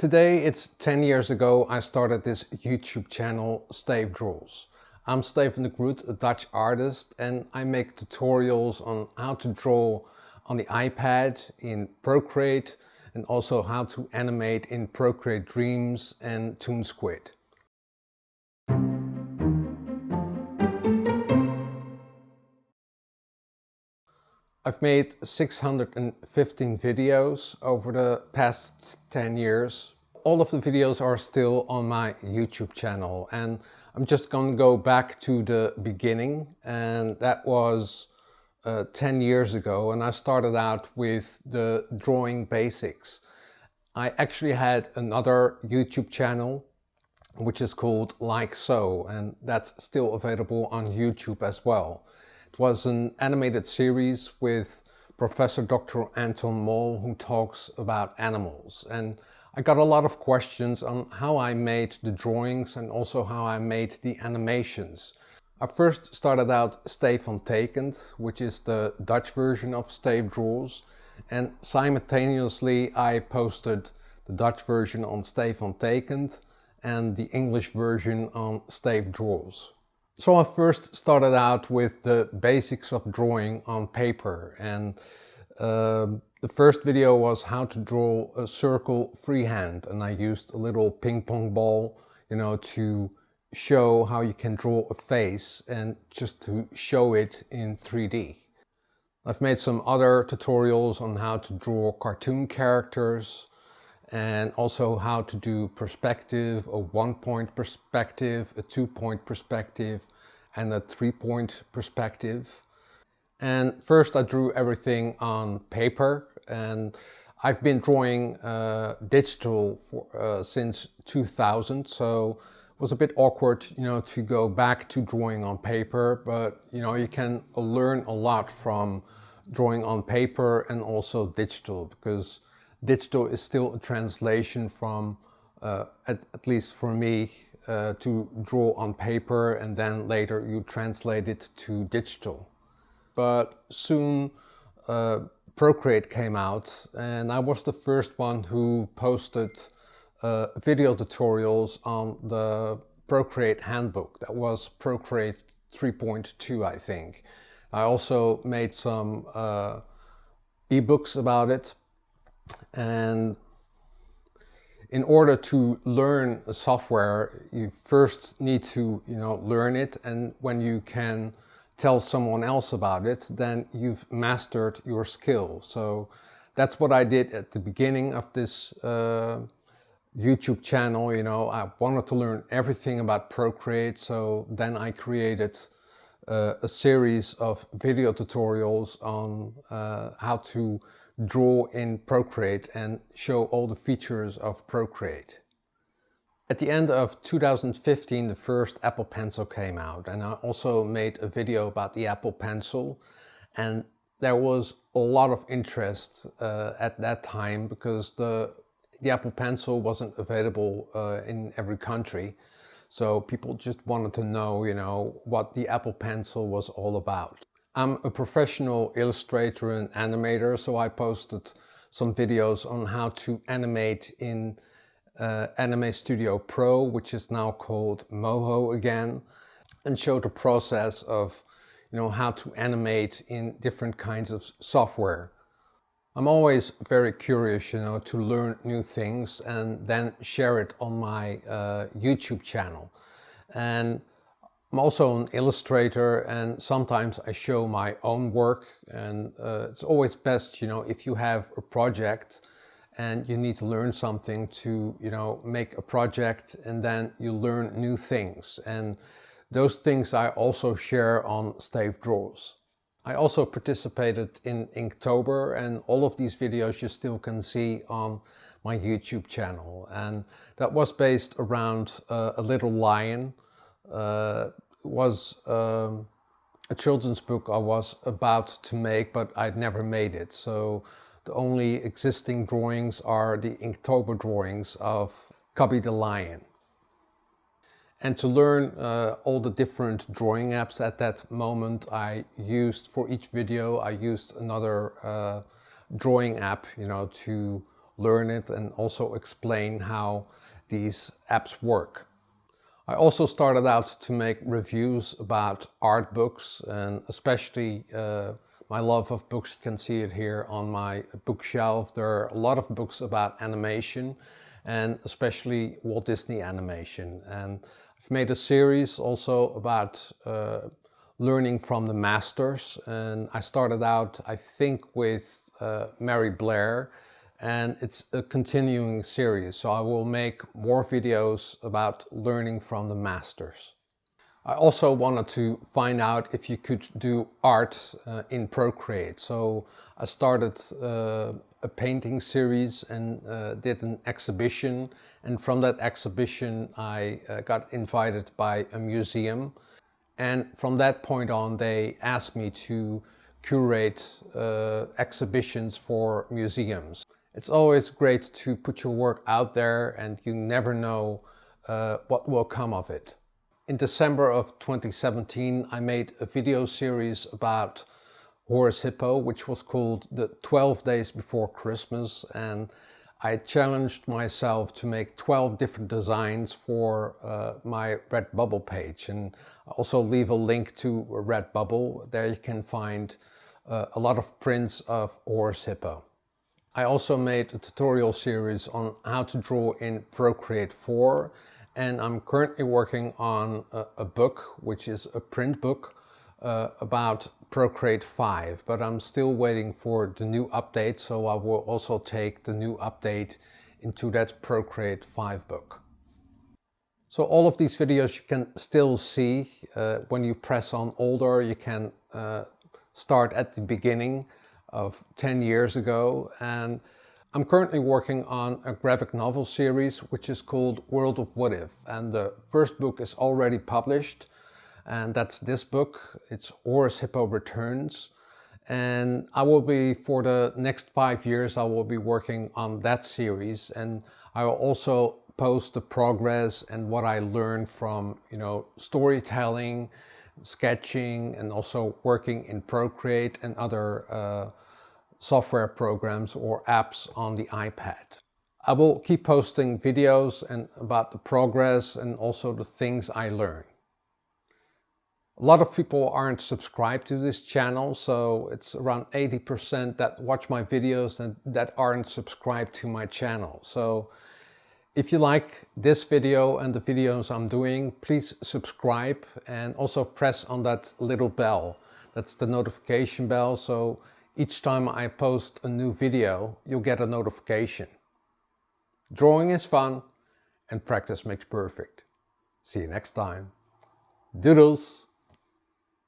Today it's 10 years ago I started this YouTube channel, Stayf Draws. I'm Stayf Draws, a Dutch artist, and I make tutorials on how to draw on the iPad in Procreate and also how to animate in Procreate Dreams and Toon Squid. I've made 615 videos over the past 10 years. All of the videos are still on my YouTube channel, and I'm just going to go back to the beginning, and that was 10 years ago, and I started out with the drawing basics. I actually had another YouTube channel which is called Like So, and that's still available on YouTube as well. It was an animated series with Professor Dr. Anton Mol, who talks about animals. And I got a lot of questions on how I made the drawings and also how I made the animations. I first started out Stayf, which is the Dutch version of Stayf Draws, and simultaneously I posted the Dutch version on Stayf and the English version on Stayf Draws. So I first started out with the basics of drawing on paper, and the first video was how to draw a circle freehand, and I used a little ping pong ball, to show how you can draw a face and just to show it in 3D. I've made some other tutorials on how to draw cartoon characters and also how to do perspective, a 1-point perspective, a 2-point perspective, and a 3-point perspective. And first I drew everything on paper, and I've been drawing digital since 2000, so it was a bit awkward, to go back to drawing on paper, but you can learn a lot from drawing on paper and also digital, because digital is still a translation from, at least for me, to draw on paper, and then later you translate it to digital. But soon Procreate came out, and I was the first one who posted video tutorials on the Procreate handbook. That was Procreate 3.2, I think. I also made some ebooks about it. And in order to learn a software, you first need to, learn it, and when you can tell someone else about it, then you've mastered your skill. So that's what I did at the beginning of this YouTube channel. I wanted to learn everything about Procreate, so then I created a series of video tutorials on how to draw in Procreate and show all the features of Procreate. At the end of 2015, the first Apple Pencil came out, and I also made a video about the Apple Pencil, and there was a lot of interest at that time because the Apple Pencil wasn't available in every country, so people just wanted to know, what the Apple Pencil was all about. I'm a professional illustrator and animator, so I posted some videos on how to animate in Anime Studio Pro, which is now called Moho again, and showed the process of how to animate in different kinds of software. I'm always very curious, to learn new things and then share it on my YouTube channel. And I'm also an illustrator, and sometimes I show my own work, and it's always best, if you have a project and you need to learn something to, make a project, and then you learn new things. And those things I also share on Stayf Draws. I also participated in Inktober, and all of these videos you still can see on my YouTube channel. And that was based around a little lion. It was a children's book I was about to make, but I'd never made it. So the only existing drawings are the Inktober drawings of Cubby the lion. And to learn all the different drawing apps at that moment, for each video, I used another drawing app, to learn it and also explain how these apps work. I also started out to make reviews about art books, and especially my love of books. You can see it here on my bookshelf. There are a lot of books about animation, and especially Walt Disney animation. And I've made a series also about learning from the masters. And I started out, I think, with Mary Blair. And it's a continuing series, so I will make more videos about learning from the masters. I also wanted to find out if you could do art in Procreate. So I started a painting series and did an exhibition. And from that exhibition I got invited by a museum. And from that point on they asked me to curate exhibitions for museums. It's always great to put your work out there, and you never know what will come of it. In December of 2017 I made a video series about Horace Hippo, which was called the 12 Days Before Christmas, and I challenged myself to make 12 different designs for my Redbubble page. And I also leave a link to Redbubble. There you can find a lot of prints of Horace Hippo. I also made a tutorial series on how to draw in Procreate 4, and I'm currently working on a book, which is a print book about Procreate 5, but I'm still waiting for the new update, so I will also take the new update into that Procreate 5 book. So all of these videos you can still see. When you press on older, you can start at the beginning of 10 years ago, and I'm currently working on a graphic novel series which is called World of What If, and the first book is already published, and that's this book. It's Horace Hippo Returns, and I will be, for the next 5 years, I will be working on that series, and I will also post the progress and what I learned from, storytelling, sketching, and also working in Procreate and other software programs or apps on the iPad. I will keep posting videos and about the progress and also the things I learn. A lot of people aren't subscribed to this channel, so it's around 80% that watch my videos and that aren't subscribed to my channel. So if you like this video and the videos I'm doing, please subscribe and also press on that little bell. That's the notification bell, so each time I post a new video, you'll get a notification. Drawing is fun and practice makes perfect. See you next time. Doodles!